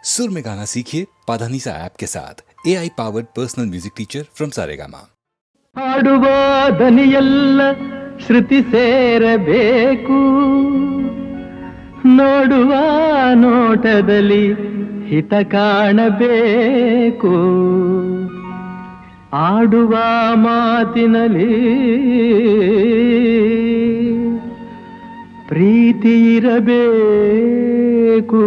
सुर में गाना सीखिए पाधानीसा ऐप के साथ AI powered personal music teacher from Saregama. ಹಾಡುವ ದನಿಯೆಲ್ಲ ಶ್ರುತಿ ಸೇರಬೇಕು, ನೋಡುವ ನೋಟದಲ್ಲಿ ಹಿತ ಕಾಣಬೇಕು, ಆಡುವ ಮಾತಿನಲ್ಲಿ ಪ್ರೀತಿ ಇರಬೇಕು.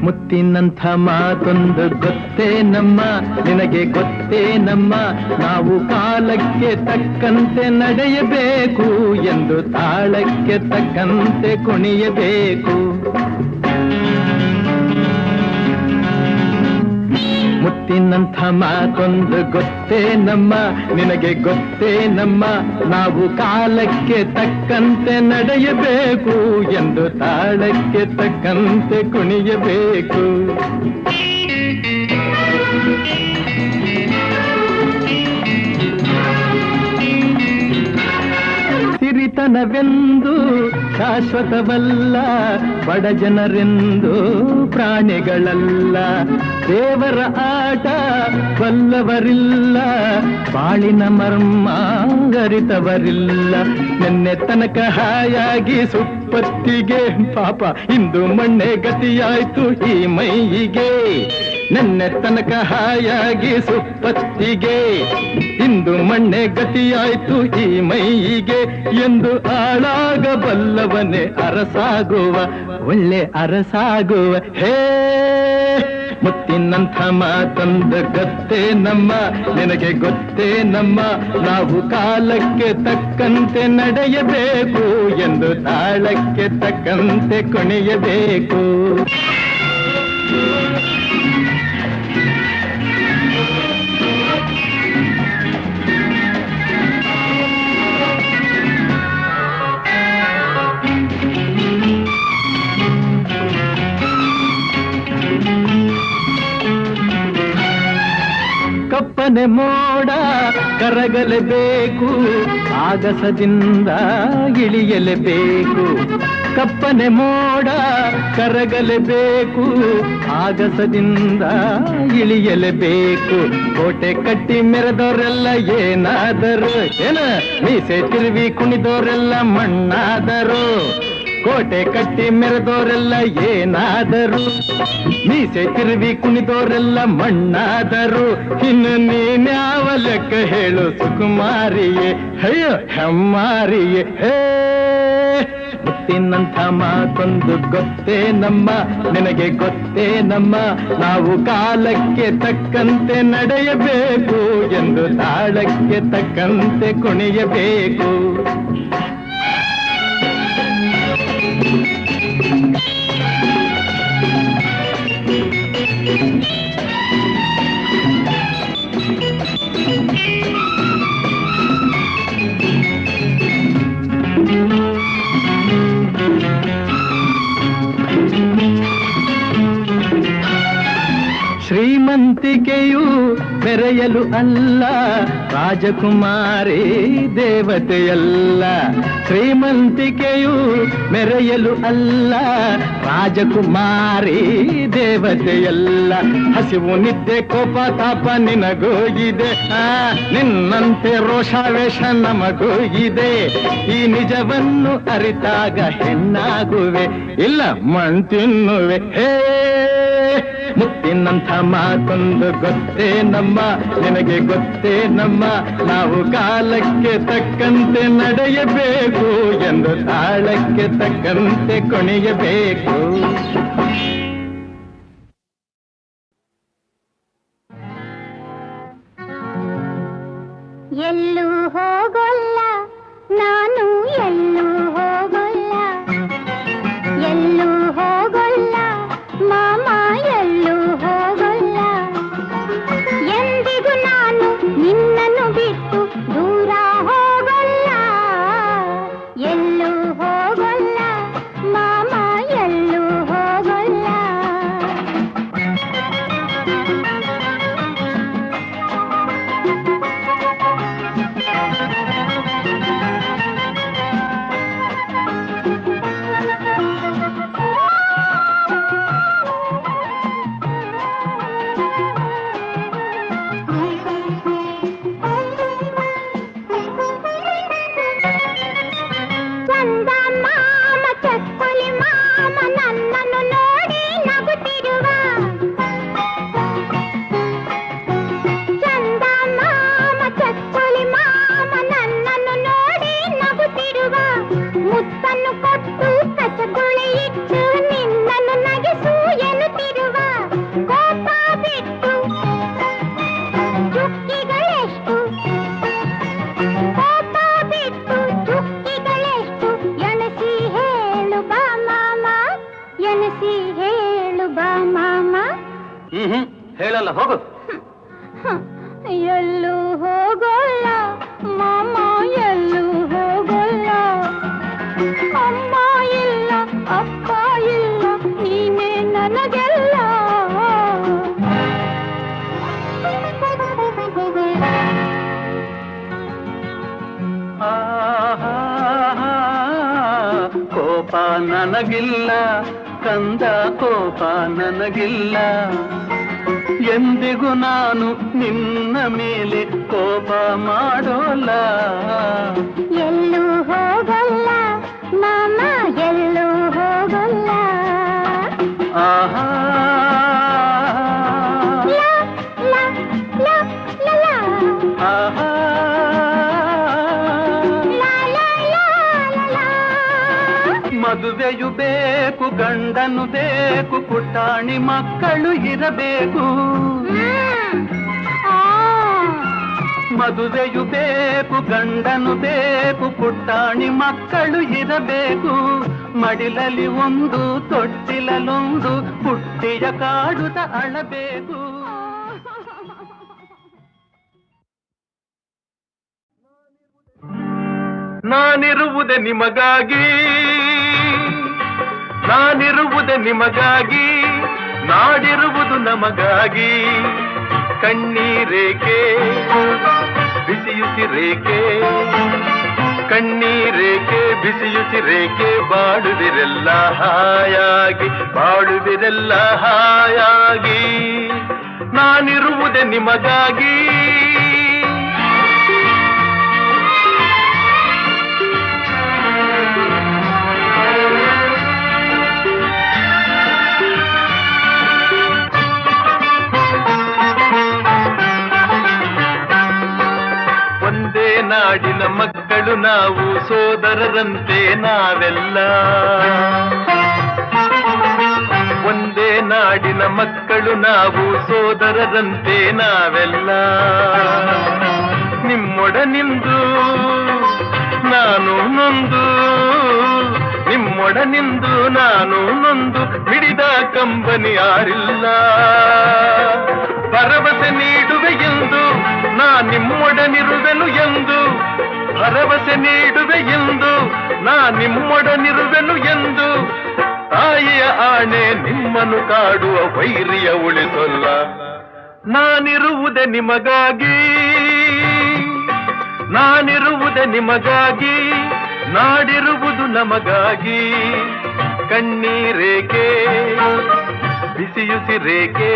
ಮುತ್ತಿನಂಥ ಮಾತೊಂದು ಗೊತ್ತೇ ನಮ್ಮ, ನಿನಗೆ ಗೊತ್ತೇ ನಮ್ಮ, ನಾವು ಕಾಲಕ್ಕೆ ತಕ್ಕಂತೆ ನಡೆಯಬೇಕು ಎಂದು ತಾಳಕ್ಕೆ ತಕ್ಕಂತೆ ಕುಣಿಯಬೇಕು. ಮುತ್ತಿನಂಥ ಮಾತೊಂದು ಗೊತ್ತೇ ನಮ್ಮ, ನಿನಗೆ ಗೊತ್ತೇ ನಮ್ಮ, ನಾವು ಕಾಲಕ್ಕೆ ತಕ್ಕಂತೆ ನಡೆಯಬೇಕು ಎಂದು ತಾಳಕ್ಕೆ ತಕ್ಕಂತೆ ಕುಣಿಯಬೇಕು. ಸಿರಿತನವೆಂದು ಶಾಶ್ವತವಲ್ಲ, ಬಡ ಜನರೆಂದು ಪ್ರಾಣಿಗಳಲ್ಲ, ದೇವರ ಆಟ ಬಲ್ಲವರಿಲ್ಲ, ಬಾಳಿನ ಮರ್ಮ ಅರಿತವರಿಲ್ಲ. ನಿನ್ನೆ ತನಕ ಹಾಯಾಗಿ ಸುಪ್ಪತ್ತಿಗೆ ಪಾಪ ಇಂದು ಮಣ್ಣೆ ಗತಿಯಾಯ್ತು ಈ ಮೈಯಿಗೆ. ನಿನ್ನೆ ತನಕ ಹಾಯಾಗಿ ಸುಪ್ಪತ್ತಿಗೆ ಇಂದು ಮಣ್ಣೆ ಗತಿಯಾಯ್ತು ಈ ಮೈಯಿಗೆ ಎಂದು ಆಳಾಗಬಲ್ಲವನೇ ಅರಸಾಗುವ, ಒಳ್ಳೆ ಅರಸಾಗುವ. ಹೇ ಮುತ್ತಿನಂಥ ಮಾತೊಂದು ಗೊತ್ತೇ ನಮ್ಮ, ನಿನಗೆ ಗೊತ್ತೇ ನಮ್ಮ, ನಾವು ಕಾಲಕ್ಕೆ ತಕ್ಕಂತೆ ನಡೆಯಬೇಕು ಎಂದು ತಾಳಕ್ಕೆ ತಕ್ಕಂತೆ ಕುಣಿಯಬೇಕು. ಕಪ್ಪನೆ ಮೋಡ ಕರಗಲೇಬೇಕು, ಆಗಸದಿಂದ ಇಳಿಯಲೇಬೇಕು. ಕಪ್ಪನೆ ಮೋಡ ಕರಗಲೇಬೇಕು, ಆಗಸದಿಂದ ಇಳಿಯಲೇಬೇಕು. ಕೋಟೆ ಕಟ್ಟಿ ಮೆರೆದವರೆಲ್ಲ ಏನಾದರು, ಏನ ಮೀಸೆ ತಿರುವಿ ಕುಣಿದವರೆಲ್ಲ ಮಣ್ಣಾದರು. ಕೋಟೆ ಕಟ್ಟಿ ಮೆರೆದವರೆಲ್ಲ ಏನಾದರು, ಮೀಸೆ ತಿರುವಿ ಕುಣಿದವರೆಲ್ಲ ಮಣ್ಣಾದರು. ಇನ್ನು ನೀನ್ಯಾವ ಲೆಕ್ಕ ಹೇಳು ಸುಕುಮಾರಿಯೇ, ಅಯ್ಯೋ ಹೆಮ್ಮಾರಿಯೇ. ಹೇ ಮುತ್ತಿನಂಥ ಮಾತೊಂದು ಗೊತ್ತೇ ನಮ್ಮ, ನಿನಗೆ ಗೊತ್ತೇ ನಮ್ಮ, ನಾವು ಕಾಲಕ್ಕೆ ತಕ್ಕಂತೆ ನಡೆಯಬೇಕು ಎಂದು ತಾಳಕ್ಕೆ ತಕ್ಕಂತೆ ಕುಣಿಯಬೇಕು. ಶ್ರೀಮಂತಿಕೆಯು ಬೆರೆಯಲು ಅಲ್ಲ, ರಾಜಕುಮಾರಿ ದೇವತೆಯಲ್ಲ. ಶ್ರೀಮಂತಿಕೆಯು ಮೆರೆಯಲು ಅಲ್ಲ, ರಾಜಕುಮಾರಿ ದೇವತೆಯಲ್ಲ. ಹಸಿವು ನಿದ್ದೆ ಕೋಪ ತಾಪ ನಿನಗೂ ಇದೆ, ನಿನ್ನಂತೆ ರೋಷಾವೇಶ ನಮಗೂ ಇದೆ. ಈ ನಿಜವನ್ನು ಅರಿತಾಗ ಹೆಣ್ಣಾಗುವೆ, ಇಲ್ಲ ಮಣ್ ತಿನ್ನುವೆ. ಹೇ ಮುತ್ತಿನಂಥ ಮಾತೊಂದು ಗೊತ್ತೇ ನಮ್ಮ, ನಿನಗೆ ಗೊತ್ತೇ ನಮ್ಮ, ನಾವು ಕಾಲಕ್ಕೆ ತಕ್ಕಂತೆ ನಡೆಯಬೇಕು ಎಂದು ತಾಳಕ್ಕೆ ತಕ್ಕಂತೆ ಕುಣಿಯಬೇಕು. ಎಲ್ಲೂ ಹೋಗೋಲ್ಲ ನಾನು, ಎಲ್ಲೂ ಹೋಗೋಲ್ಲ, ಎಲ್ಲೂ ಹೋಗೋಲ್ಲ ಮಾಮ, ಎಲ್ಲೂ ಹೋಗೋಲ್ಲ. ಎಂದಿಗೂ ನಾನು ನಿನ್ನನ್ನು ಬಿಟ್ಟು ದೂರ ಹೋಗೋಲ್ಲ, ಎಲ್ಲೂ ಹೋಗೋಲ್ಲ ಮಾಮ, ಎಲ್ಲೂ ಹೋಗೋಲ್ಲ. ಹೋಗಲ್ಲ ಹೋಗು. ಎಲ್ಲೂ ಹೋಗಲ್ಲ ಮಾಮ, ಎಲ್ಲೂ ಹೋಗಲ್ಲ. ಅಮ್ಮ ಇಲ್ಲ, ಅಪ್ಪ ಇಲ್ಲ, ನೀನೇ ನನಗೆಲ್ಲ. ಕೋಪ ನನಗಿಲ್ಲ ಕಂದ, ಕೋಪ ನನಗಿಲ್ಲ. ಎಂದಿಗೂ ನಾನು ನಿನ್ನ ಮೇಲೆ ಕೋಪ ಮಾಡೋಲ್ಲ. ಎಲ್ಲೂ ಹೋಗಲ್ಲ ಮಾಮ, ಎಲ್ಲೂ ಹೋಗಲ್ಲ. ಆಹಾ ಲಾ, ಲಾ, ಲಾ, ಲಾ, ಲಾ. ಆಹಾ ಲಾ, ಲಾ, ಲಾ, ಲಾ, ಲಾ. ಮದುವೆಯು ಬೇಕು, ಗಂಡನು ಬೇಕು, ಪುಟಾಣಿ ಮಕ್ಕಳು ಇರಬೇಕು. ಮದುವೆಯು ಬೇಕು, ಗಂಡನು ಬೇಕು, ಪುಟಾಣಿ ಮಕ್ಕಳು ಇರಬೇಕು. ಮಡಿಲಲ್ಲಿ ಒಂದು, ತೊಟ್ಟಿಲಲ್ಲೊಂದು, ಪುಟ್ಟಿಯ ಕಾಡುತ್ತ ಅಳಬೇಕು. ನಾನಿರುವುದೇ ನಿಮಗಾಗಿ, ನಾನಿರುವುದೇ ನಿಮಗಾಗಿ, ನಾಡಿರುವುದು ನಮಗಾಗಿ. ಕಣ್ಣೀರೇಕೆ ಬಿಸಿಯುಸಿರೇಕೆ, ಕಣ್ಣೀರೇಕೆ ಬಿಸಿಯುಸಿರೇಕೆ, ಬಾಳುವಿರೆಲ್ಲ ಹಾಯಾಗಿ, ಬಾಳುವಿರೆಲ್ಲ ಹಾಯಾಗಿ. ನಾನಿರುವುದೇ ನಿಮಗಾಗಿ. ನಾಡಿನ ಮಕ್ಕಳು ನಾವು, ಸೋದರರಂತೆ ನಾವೆಲ್ಲ. ಒಂದೇ ನಾಡಿನ ಮಕ್ಕಳು ನಾವು, ಸೋದರರಂತೆ ನಾವೆಲ್ಲ. ನಿಮ್ಮೊಡನಿಂದು ನಾನು ನೊಂದು, ನಿಮ್ಮೊಡನಿಂದು ನಾನು ನೊಂದು, ಮಿಡಿದ ಕಂಬನಿ ಯಾರಿಲ್ಲ. ಭರವಸೆ ನೀಡುವೆ ಎಂದು ನಾ ನಿಮ್ಮೊಡನಿರುವೆನು ಎಂದು, ಭರವಸೆ ನೀಡುವೆ ಎಂದು ನಾ ನಿಮ್ಮೊಡನಿರುವೆನು ಎಂದು. ತಾಯಿಯ ಆಣೆ ನಿಮ್ಮನ್ನು ಕಾಡುವ ವೈರಿಯ ಉಳಿಸಲ್ಲ. ನಾನಿರುವುದೇ ನಿಮಗಾಗಿ, ನಾನಿರುವುದೇ ನಿಮಗಾಗಿ, ನಾಡಿರುವುದು ನಮಗಾಗಿ. ಕಣ್ಣೀರೇಕೆ ಬಿಸಿಯುಸಿರೇಕೆ,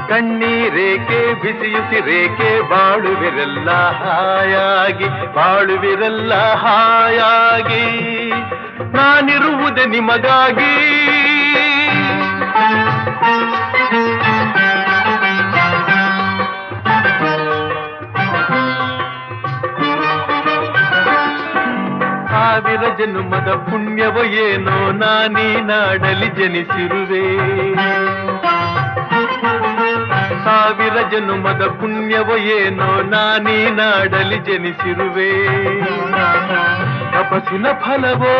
ಕಣ್ಣೀರೇಕೆ ಬಿಸಿಯುಸಿರೇಕೆ, ಬಾಳುವಿರೆಲ್ಲ ಹಾಯಾಗಿ, ಬಾಳುವಿರೆಲ್ಲ ಹಾಯಾಗಿ. ನಾನಿರುವುದೇ ನಿಮಗಾಗಿ. ಸಾವಿರ ಜನ್ಮದ ಪುಣ್ಯವೋ ಏನೋ ನಾನೀ ನಾಡಲಿ ಜನಿಸಿರುವೆ. ಸಾವಿರ ಜನ್ಮದ ಪುಣ್ಯವೋ ಏನೋ ನಾನೀ ನಾಡಲಿ ಜನಿಸಿರುವೆ. ತಪಸ್ಸಿನ ಫಲವೋ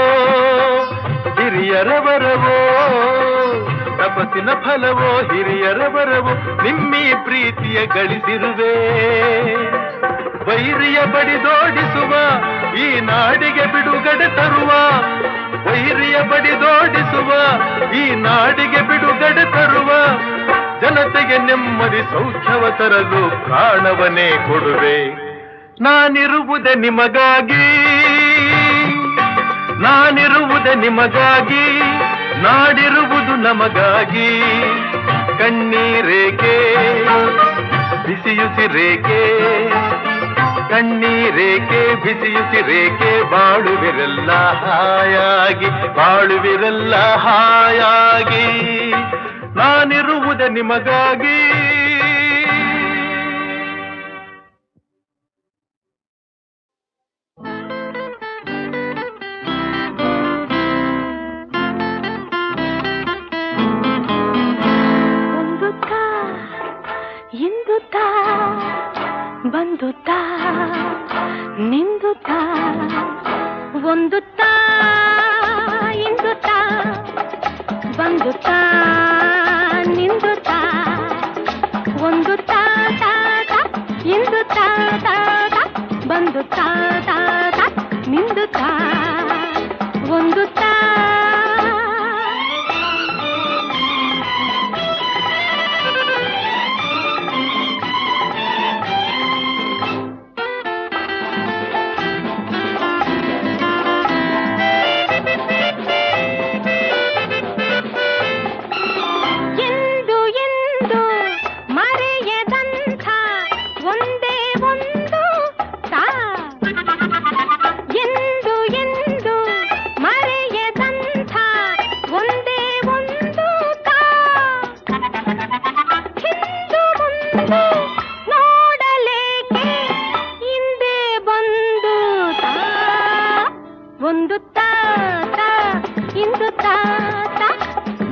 ಹಿರಿಯರ ವರವೋ, ತಪಸ್ಸಿನ ಫಲವೋ ಹಿರಿಯರ ವರವೋ, ನಿಮ್ಮೀ ಪ್ರೀತಿಯ ಗಳಿಸಿರುವೆ. ವೈರಿಯ ಬಡಿದೋಡಿಸುವ ಈ ನಾಡಿಗೆ ಬಿಡುಗಡೆ ತರುವ, ವೈರಿಯ ಬಡಿದೋಡಿಸುವ ಈ ನಾಡಿಗೆ ಬಿಡುಗಡೆ ತರುವ. ಜನತೆಗೆ ನೆಮ್ಮದಿ ಸೌಖ್ಯವ ತರಲು ಪ್ರಾಣವನ್ನೇ ಕೊಡುವೆ. ನಾನಿರುವುದೇ ನಿಮಗಾಗಿ, ನಾನಿರುವುದೇ ನಿಮಗಾಗಿ, ನಾಡಿರುವುದು ನಮಗಾಗಿ. ಕಣ್ಣೀರೇಕೆ ಬಿಸಿಯುಸಿರೇಕೆ, ಕಣ್ಣೀರೇಕೆ ಬಿಸಿಯುಸಿರೇಕೆ, ಬಾಳುವಿರೆಲ್ಲ ಹಾಯಾಗಿ, ಬಾಳುವಿರೆಲ್ಲ ಹಾಯಾಗಿ. ನಾನಿರುವುದೇ ನಿಮಗಾಗಿ. ಬಂದುತ್ತಾ ನಿಂದುತ್ತಾ, ಒಂದುತ್ತಾ ಇಂದುತ್ತಾ, ಬಂದುತ್ತಾ ನಿಂದುತ್ತಾ, ಒಂದು ತಾ ತಾ ತಾ ಇಂದು ತಾ ತಾ ತಾ ಬಂದು ತಾ ತಾ ತಾ ನಿಂದು ತಾ ಒಂದು ತಾ ಒಂದು ತಾ ತಾ ಇಂದು ತಾ ತಾ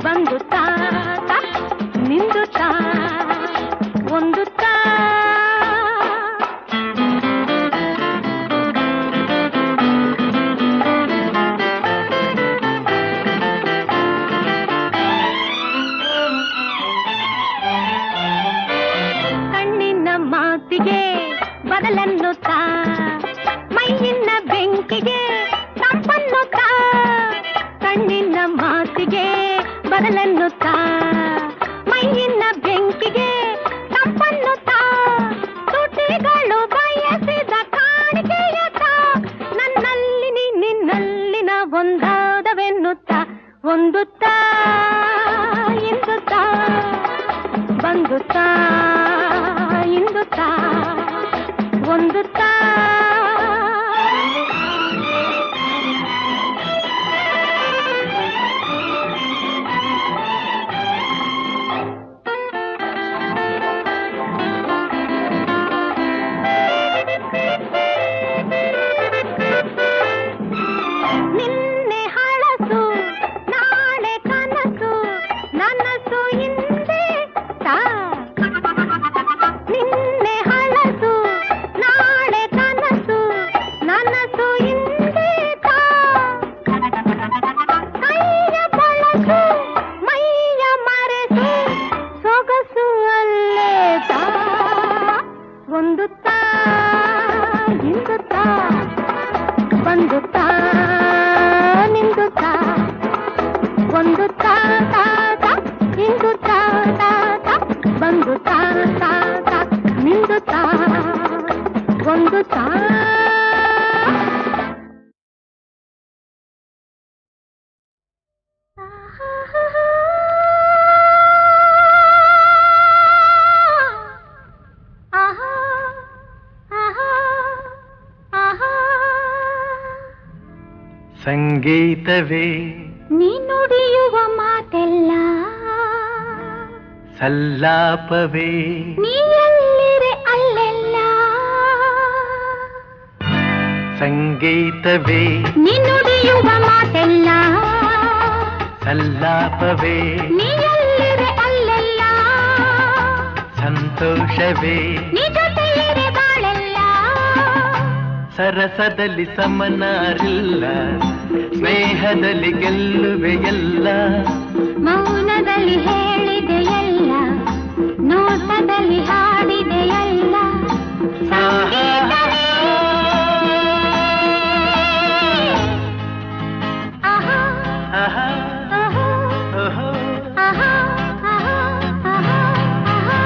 ಬಂದು ತಾ ತಾ ನಿಂದು ತಾ ಒಂದು ತಾ ಕಣ್ಣಿನ ಮಾತಿಗೆ ಬದಲನ್ನು ತಾ ಮೈಯಿನ ಬೆಂಕಿಗೆ ತಂಪನ್ನುತ್ತಾ ಕಣ್ಣಿನ ಮಾತಿಗೆ ಬದಲನ್ನುತ್ತಾ ಮೈಯಿನ ಬೆಂಕಿಗೆ ತಂಪನ್ನುತ್ತಾ ತುಟಿಗಳು ಬಯಸಿದ ಕಾಣಿಕೆಯತ್ತ ನನ್ನಲ್ಲಿ ನಿನ್ನಲ್ಲಿನ ಒಂದಾದವೆನ್ನುತ್ತಾ ಒಂದು ತಾ ಇಂದು ತಾ ಬಂದು ತಾ ಇಂದು ತಾ ಒಂದು ತಾ ಒಂದು ತಾ ಇಂದು ತಾ ಬಂದು ತಾ ನಿಂದು ತಾ ಒಂದು ತಾ ತಾ ತಾ ಇಂದು ತಾ ತಾ ತಾ ಬಂದು ತಾ ತಾ ತಾ ನಿಂದು ತಾ ಒಂದು ತಾ ಸಂಗೀತವೇ ನೀ ನುಡಿಯುವ ಮಾತೆಲ್ಲ ಸಲ್ಲಾಪವೇ ನೀ ಎಲ್ಲಿರೆ ಅಲ್ಲೆಲ್ಲ ಸಂಗೀತವೇ ನೀ ನುಡಿಯುವ ಮಾತೆಲ್ಲ ಸಲ್ಲಾಪವೇ ನೀ ಎಲ್ಲಿರೆ ಅಲ್ಲೆಲ್ಲ ಸಂತೋಷವೇ ನೀ ಜೊತೆಯಿರೆ ಬಾಳೆಲ್ಲ ಸರಸದಲ್ಲಿ ಸಮನಾರಿಲ್ಲ ಸ್ನೇಹದಲ್ಲಿ ಗೆಲ್ಲುವೆ ಎಲ್ಲ ಮೌನದಲ್ಲಿ ಹೇಳಿದೆಯಲ್ಲ ನೋಟದಲ್ಲಿ ಹಾಡಿದೆಯಲ್ಲ ಸಂಗೀತವೇ ಆಹಾ ಆಹಾ ಆಹಾ ಓಹೋ ಆಹಾ ಆಹಾ ಆಹಾ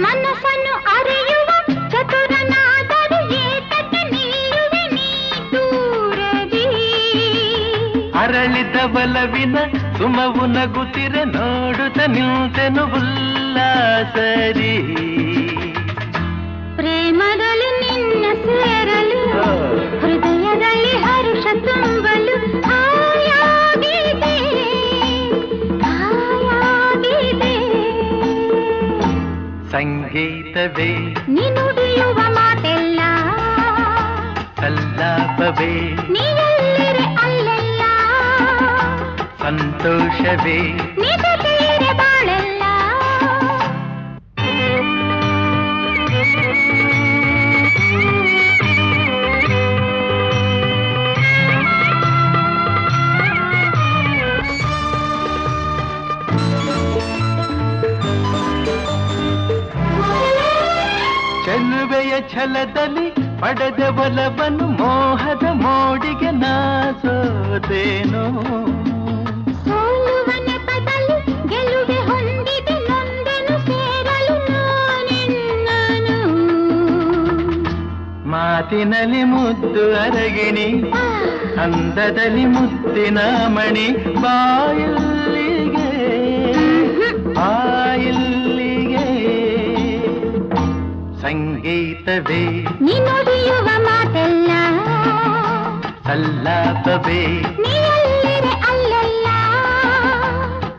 ಮನಸ್ಸನ್ನು ಅರಿಯುವ ಚತುರನಾದರೂ ಏತಕ್ಕೆ ನಿಲ್ಲುವೆ ನೀ ದೂರದಿ ಅರಳಿದ ಬಲವಿನ ಸುಮವು ನಗುತ್ತಿರೆ ನೋಡುತ್ತ ನಿಂತೆನು ಉಲ್ಲಾಸರಿ ಪ್ರೇಮದಲ್ಲಿ ನಿನ್ನ ಸೇರಲು ಹೃದಯದಲ್ಲಿ ಹರುಷ ತುಂಬಲು ಹಾಯಾಗಿದೆ ಹಾಯಾಗಿದೆ ಸಂಗೀತವೇ ನೀ ನುಡಿಯುವ ಮಾತೆಲ್ಲ ಸಲ್ಲಾಪವೇ ನೀ ಎಲ್ಲಿರೆ ಅಲ್ಲೆಲ್ಲ ಸಂತೋಷವೇ ನಿಜ ತೀರೆ ಬಾಳೆಲ್ಲ ಚೆಲುವೆಯ ಛಲದಲ್ಲಿ ಪಡೆದ ಬಲವನ್ನು ಮೋಹದ ಮೋಡಿಗೆ ನಾಸೋದೇನೋ ಸೋಲುವ ನೆಪದಲ್ಲಿ ಗೆಲುವೆ ಹೊಂದಿದೆ ನೊಂದೆನು ಸೇರಲು ನಾನೆನ್ನನು ಮಾತಿನಲ್ಲಿ ಮುದ್ದು ಅರಗಿಣಿ ಅಂದದಲ್ಲಿ ಮುತ್ತಿನ ಮಣಿ ಬಾಯಿಲ್ಲಿಗೆ ಬಾಯಿಲ್ಲಿಗೆ ಸಂಗೀತವೇ ನೀ ನುಡಿಯುವ ಮಾತೆಲ್ಲ ಸಲ್ಲಾಪವೇ ನೀ ಎಲ್ಲಿರೆ ಅಲ್ಲೆಲ್ಲ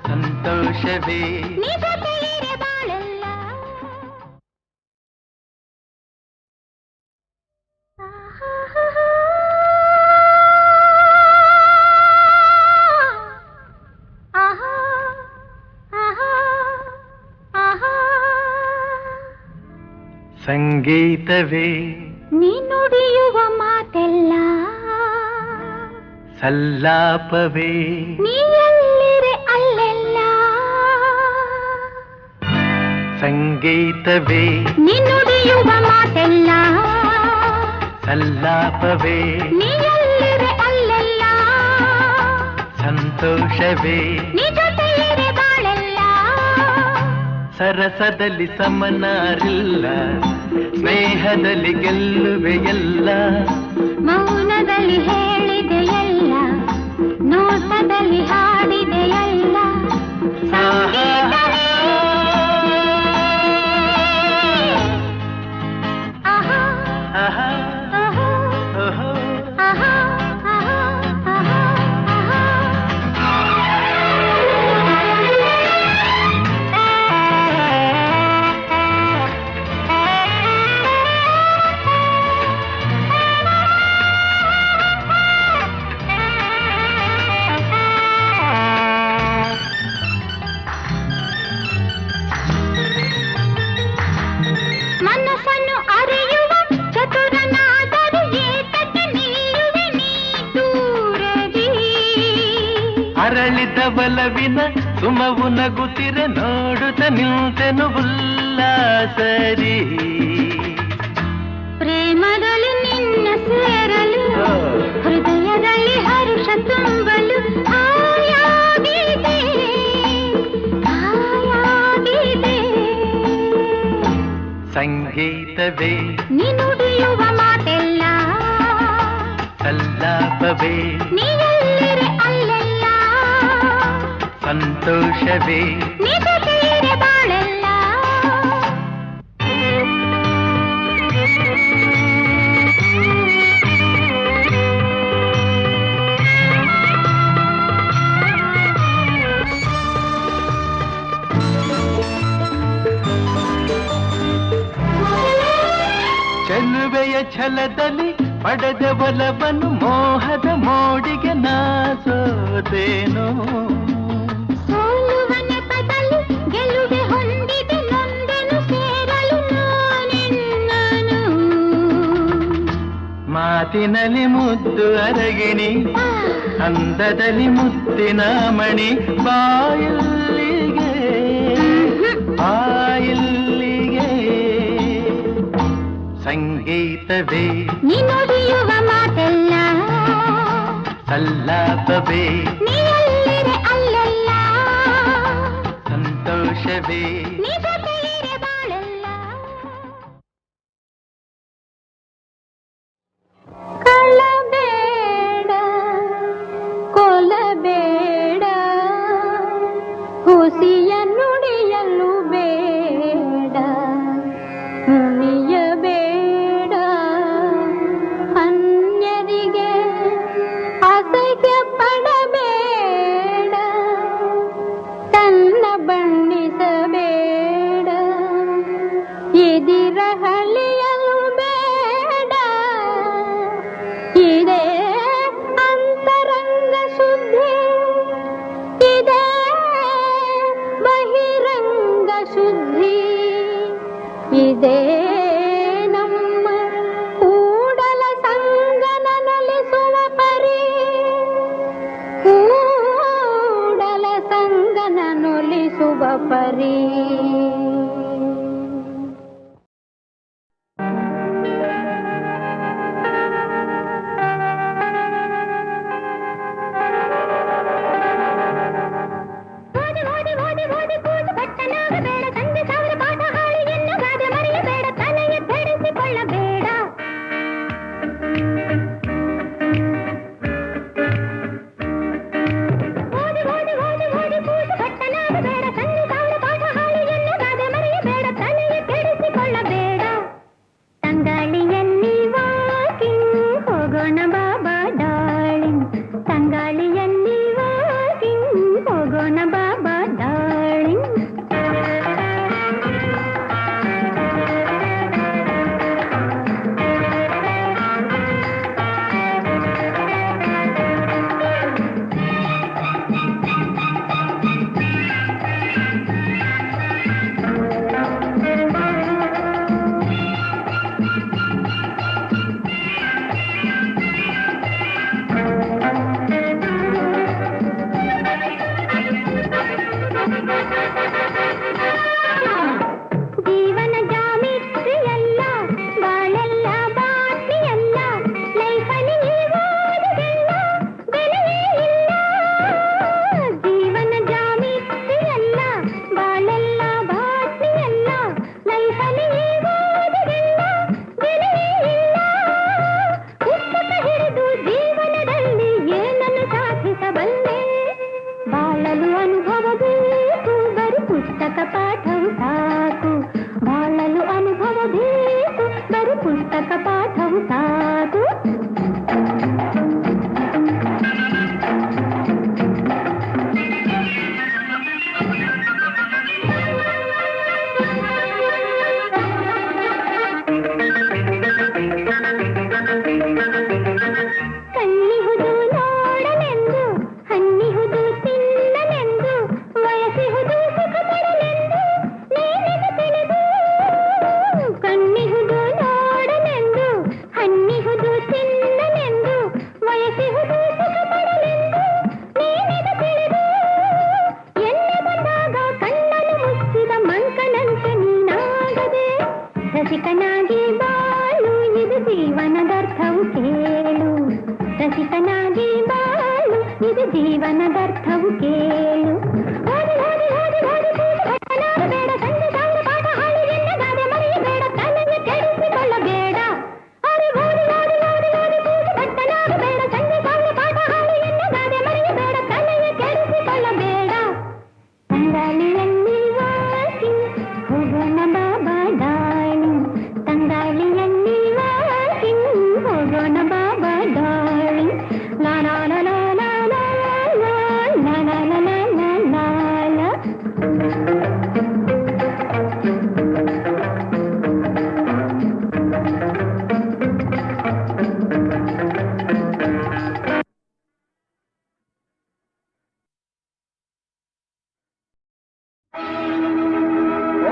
ಸಂತೋಷವೇ ನಿಜ ತೀರೆ ಬಾಳೆಲ್ಲ ಆಹಾ ಆಹಾ ಆಹಾ ಸಂಗೀತವೇ ನೀ ನುಡಿಯುವ ಮಾತೆಲ್ಲ ಸಲ್ಲಾಪವೇ ನೀ ಎಲ್ಲಿರೆ ಅಲ್ಲೆಲ್ಲ ಸಂಗೀತವೇ ನೀ ನುಡಿಯುವ ಮಾತೆಲ್ಲ ಸಲ್ಲಾಪವೇ ನೀ ಎಲ್ಲಿರೆ ಅಲ್ಲೆಲ್ಲ ಸಂತೋಷವೇ ನಿಜ ತೀರೆ ಬಾಳೆಲ್ಲ ಸರಸದಲ್ಲಿ ಸಮನಾರಿಲ್ಲ ಸ್ನೇಹದಲ್ಲಿ ಗೆಲ್ಲುವೆಯಲ್ಲ ಮೌನದಲ್ಲಿ ಹೇಳಿದೆಯಲ್ಲ ನೋಟದಲ್ಲಿ ಹಾಡಿದೆಯಲ್ಲ ಸಂಗೀತವೇ ಆಹಾ ಆಹಾ, ಆಹಾ ಓಹೋ. ಆಹಾ ಆಹಾ ಆಹಾ ಮನಸ್ಸನ್ನು ಅರಿಯುವ ಚತುರನಾದರೂ ಏತಕ್ಕೆ ನಿಲ್ಲುವೆ ನೀ ದೂರದಿ ಅರಳಿದ ಬಲವಿನ ಸುಮವು ನಗುತ್ತಿರೆ ನೋಡುತ್ತ ನಿಂತೆನು ಉಲ್ಲಾಸರಿ ಪ್ರೇಮದಲ್ಲಿ ನಿನ್ನ ಸೇರಲು ಹೃದಯದಲ್ಲಿ ಹರುಷ ತುಂಬಲು ಆಯಾಗಿದೆ ಆಯಾಗಿದೆ ಸಂಗೀತವೇ ನೀ ನುಡಿಯುವ ಮಾತೆಲ್ಲ ಸಲ್ಲಾಪವೇ ನೀ ಎಲ್ಲಿರೆ ಅಲ್ಲೆಲ್ಲ ಸಂತೋಷವೇ ನಿಜ ತೀರೆ ಬಾಳೆಲ್ಲ ಚೆಲುವೆಯ ಛಲದಲ್ಲಿ ಪಡೆದ ಬಲವನ್ನು ಮೋಹದ ಮೋಡಿಗೆ ನಾಸೋದೇನೋ ಸೋಲುವ ನೆಪದಲ್ಲಿ ಗೆಲುವೆ ಹೊಂದಿದೆ ನೊಂದೆನು ಸೇರಲು ನಾನೆನ್ನನು ಮಾತಿನಲ್ಲಿ ಮುದ್ದು ಅರಗಿಣಿ ಅಂದದಲ್ಲಿ ಮುತ್ತಿನ ಮಣಿ ಬಾಯಿಲ್ಲಿಗೆ ಬಾಯಿಲ್ಲಿಗೆ ಸಂಗೀತವೇ ನೀ ನುಡಿಯುವ ಮಾತೆಲ್ಲ ಸಲ್ಲಾಪವೇ ನೀ ಎಲ್ಲಿರೆ ಅಲ್ಲೆಲ್ಲ ಸಂತೋಷವೇ ನಿಜ ತೀರೆ ಬಾಳೆಲ್ಲ ಕಳಬೇಡ ಕೊಲಬೇಡ ಹುಸಿಯ ನುಡಿಯಲು ಬೇಡ ಉಳಿಯಬೇಡ ಅನ್ಯರಿಗೆ ಅಸಹ್ಯ ಪಡಬೇಡ ತನ್ನ ಬಣ್ಣಿಸಬೇಡ ಎದಿರಹಳಿಯಲು ಬೇಡ ಇದೇ ಅಂತರಂಗ ಶುದ್ಧಿ ರಮಿಸುವ ಪರಿ. ರಸಿಕನಾಗಿ ಬಾಳು ಇದು ಜೀವನದರ್ಥವು ಕೇಳು. ರಸಿಕನಾಗಿ ಬಾಳು ಇದು ಜೀವನದರ್ಥವು ಕೇಳು. ಓದಿ ಓದಿ ಓದಿ ಓದಿ ಬೇಡ ಸಂಜೆ ಸಾವಿರ ಪಾಠ ಹಾಳು ಎನ್ನಗಾದೆ ಮರೆಯಬೇಡ ತಲೆಗೆ ಕೆಡಿಸಿಕೊಳ್ಳಬೇಡ. ಅರೆ ಓದಿ ಓದಿ ಓದಿ ಓದಿ ಭಟ್ಟನಾಗ ಬೇಡ ಸಂಜೆ ಸಾವಿರ ಪಾಠ ಹಾಳು ಎನ್ನಗಾದೆ ಮರೆಯಬೇಡ ತಲೆಗೆ ಕೆಡಿಸಿಕೊಳ್ಳಬೇಡ. ತಂಗಾಳಿಯಲ್ಲಿ ವಾಸಿ ಹೋಗೋಣ ಬಾಬಾ ಡಾಳಿ. ತಂಗಾಳಿಯಲ್ಲಿ ವಾಸಿ ಹೋಗೋಣ ಬಾಬಾ ಡಾಳಿ. ಲಾ ಲಾ ಲಾ ಲಾ ಲಾ ಲಾ ಲಾ ಲಾ ಲಾ ಲಾ ಲಾ ಲಾ ಲಾ.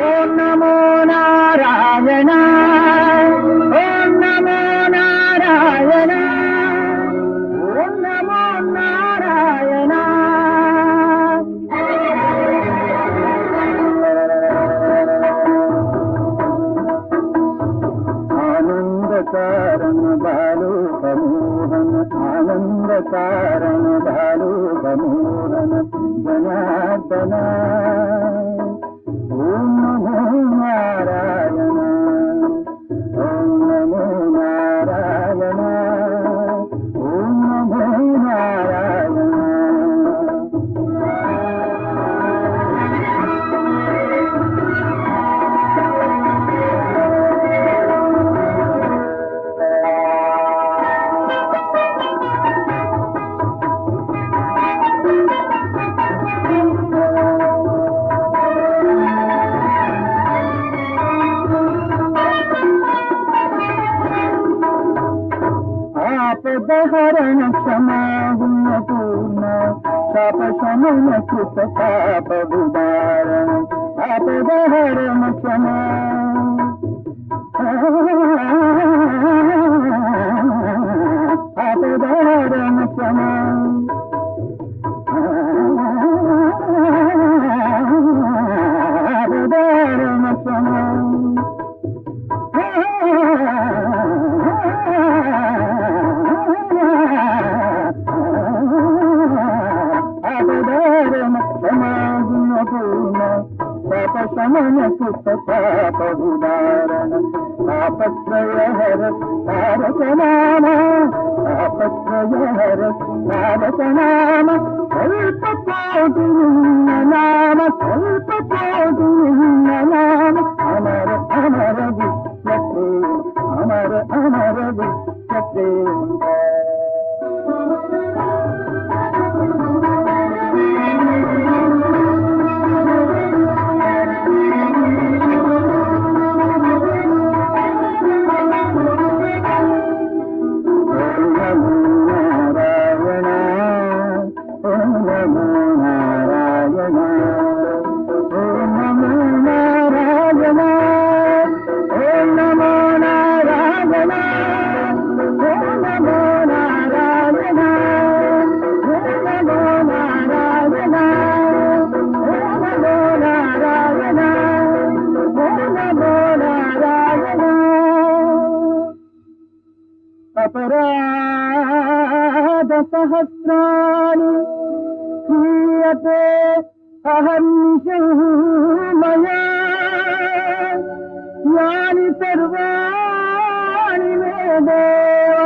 ಓಂ ನಮೋ ನಾರಾಯಣ, ಓಂ ನಮೋ ನಾರಾಯಣ, ಓಂ ನಮೋ ನಾರಾಯಣ. ಆನಂದ ಕಾರಣ ಬಾಲು ಸಮೋಹನ, ಆನಂದ ಕಾರಣ ಬಾಲು ಸಮೋಹನ ಜನಾರ್ದನ. ಓಂ ನಮೋ ನಾರಾಯಣ, ಓಂ ನಮೋ ನಾರಾಯಣ, ಓಂ ನಮೋ ನಾರಾಯಣ. ಆಪದಹರಣ ಕ್ಷಮಾ ಗುಣಪೂರ್ಣ, ಶಾಪ ಶಮನ ಕೃತ ಪಾಪ ವಿದಾರಣ. ಆಪದಹರಣ ಕ್ಷಮಾ, ಆಪದಹರಣ ಕ್ಷಮಾ. ಶಮನ ಸುತ ಪಾಪವಿದಾರಣ ತಾಪತ್ರಯಹರ ತಾರಕ ನಾಮ ತಾಪತ್ರಯಹರ ತಾರಕ ನಾಮ ಸ್ವಲ್ಪ ಕೋಟಿ ನಾಮ ಸ್ವಲ್ಪ ಕೋಟಿ ನಾಮ ಅಮರ ಅಮರ ವಿಶ್ವಪ್ರೇ ಅಮರ ಅಮರ ವಿಶ್ವಪ್ರೇ अपराध सहस्राणि क्रियते अहर्निशं मया यानि सर्वाणि मे देव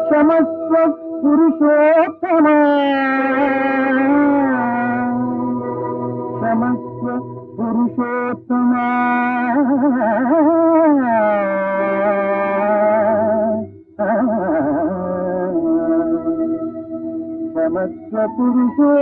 क्षमस्व पुरुषोत्तमा क्षमस्व पुरुषोत्तमा क्षमस्व पुरुषोत्तमा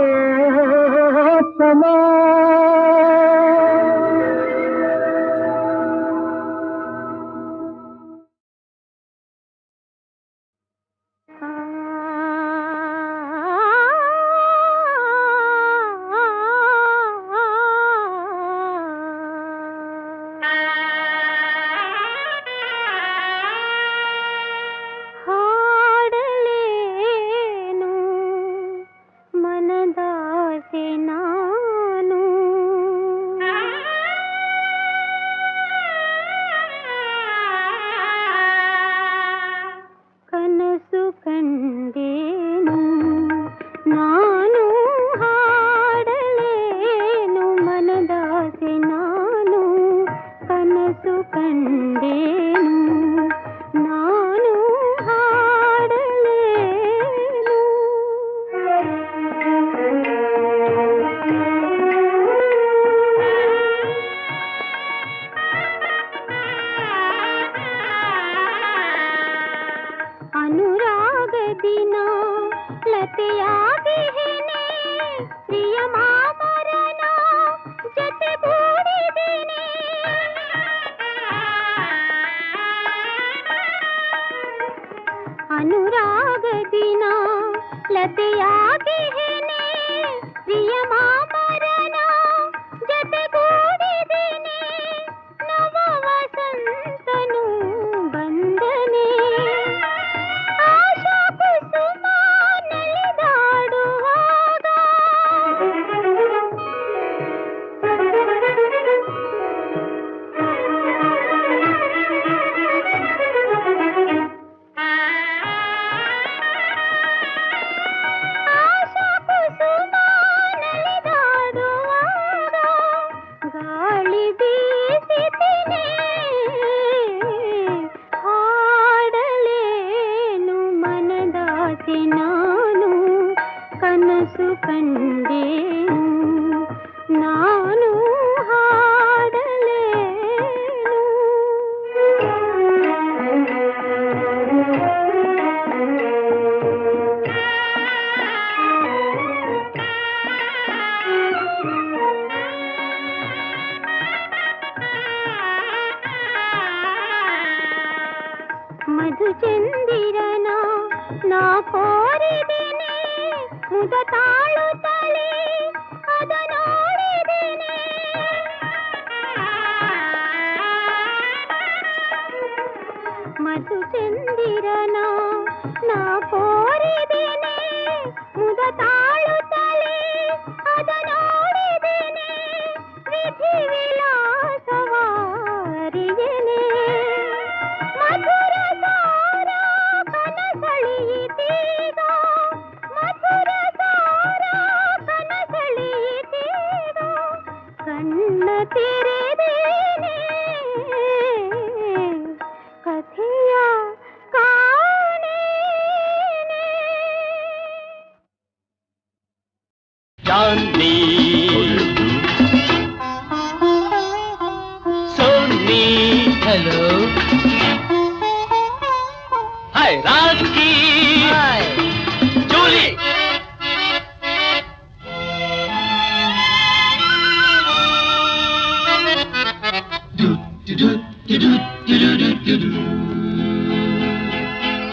तेरे Johnny Sony hello hi Rocky Julie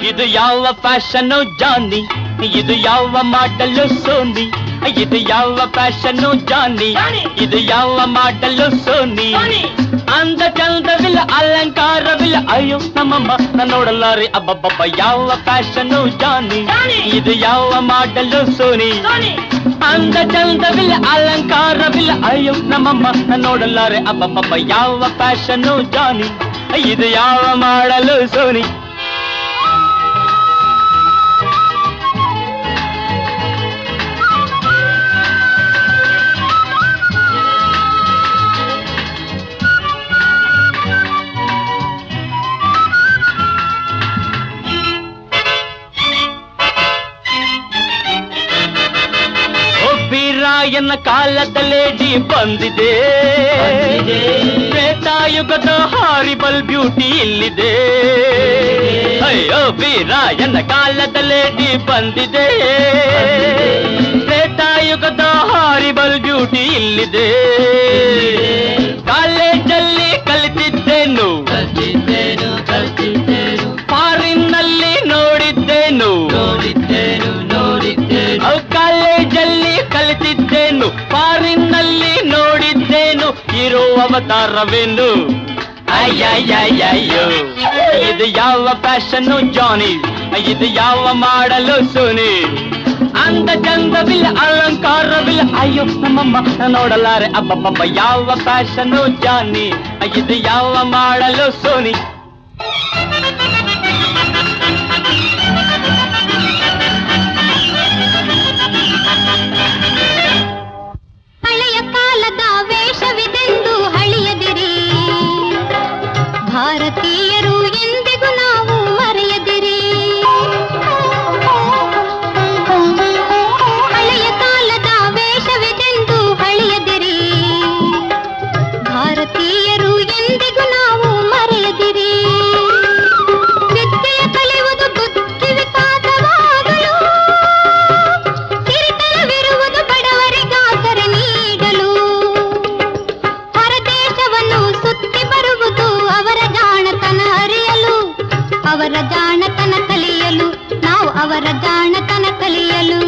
ಇದು ಯಾವ ಫ್ಯಾಷನ್ ಜಾನಿ ಇದು ಯಾವ ಮಾಡಲು ಸೋನಿ ಇದು ಯಾವ ಫ್ಯಾಷನ್ ಜಾನಿ ಇದು ಯಾವ ಮಾಡಲು ಸೋನಿ ಅಂದ ಚಂದವಿಲ್ಲ ಅಲಂಕಾರವಿಲ್ಲ ಅಯ್ಯೋ ನಮ್ಮಮ್ಮ ನೋಡಲಾರಿ ಅಬ್ಬಬ್ಬಬ್ಬ ಯಾವ ಫ್ಯಾಷನ್ ಜಾನಿ ಇದು ಯಾವ ಮಾಡಲು ಸೋನಿ ಅಂದ ಚಂದವಿಲ್ಲ ಅಲಂಕಾರವಿಲ್ಲ ಅಯ್ಯೋ ನಮ್ಮಮ್ಮ ನೋಡಲಾರೆ ಅಬ್ಬಬ್ಬಬ್ಬ ಯಾವ ಫ್ಯಾಷನ್ ಜಾನಿ ಇದು ಯಾವ ಮಾಡಲು ಸೋನಿ ರಾಯನ ಕಾಲದ ಲೇಡಿ ಬಂದಿದೆ ತ್ರೇತಾಯುಗದ ಹಾರಿಬಲ್ ಬ್ಯೂಟಿ ಇಲ್ಲಿದೆ ಅಯ್ಯೋ ರಾಯನ ಕಾಲದ ಲೇಡಿ ಬಂದಿದೆ ತ್ರೇತಾಯುಗದ ಹಾರಿಬಲ್ ಬ್ಯೂಟಿ ಇಲ್ಲಿದೆ ಕಾಲೇಜಲ್ಲಿ ಕಲಿತಿದ್ದೇನು ಫಾರಿನ್ನಲ್ಲಿ ನೋಡಿದ್ದೇನು ಕಾಲೇಜಲ್ಲಿ ಕಲಿತಿದ್ದೇನು ಫಾರಿನ್ನಲ್ಲಿ ನೋಡಿದ್ದೇನು ಇರೋ ಅವತಾರವೇನು ಅಯ್ಯಯ್ಯಯ್ಯಯ್ಯೋ ಇದು ಯಾವ ಫ್ಯಾಷನ್ನು ಜಾನಿ ಇದು ಯಾವ ಮಾಡಲು ಸೋನಿ ಅಂದ ಚಂದವಿಲ್ಲ ಅಲಂಕಾರವಿಲ್ಲ ಅಯ್ಯೋ ನಮ್ಮಮ್ಮ ನೋಡಲಾರೆ ಅಬ್ಬಬ್ಬಬ್ಬ ಯಾವ ಫ್ಯಾಷನ್ನು ಜಾನಿ ಇದು ಯಾವ ಮಾಡಲು ಸೋನಿ ಹಳೆಯ ಕಾಲದ ವೇಷವಿದೆಂದು ಹಳಿಯದಿರಿ ಭಾರತೀಯರು ಎಂದಿಗೂ ನಾವು ಮರೆಯದಿರಿ ಹಳೆಯ ಕಾಲದ ವೇಷವಿದೆಂದು ಹಳಿಯದಿರಿ ಭಾರತೀಯರು ಎಂದಿಗೂ ನಾವು ಮರೆಯದಿರಿ ವಿದ್ಯೆಯ ಕಲಿಯುವುದು ಬುದ್ಧಿ ವಿಕಾಸವಾಗಲು ಸಿರಿತನವಿರುವುದು ಬಡವರಿಗಾಸರೆ ನೀಡಲು ಹೊರದೇಶವನ್ನು ಸುತ್ತಿ ಬರುವುದು ಅವರ ಜಾಣತನ ಅರಿಯಲು ಅವರ ಜಾಣತನ ಕಲಿಯಲು ನಾವು ಅವರ ಜಾಣತನ ಕಲಿಯಲು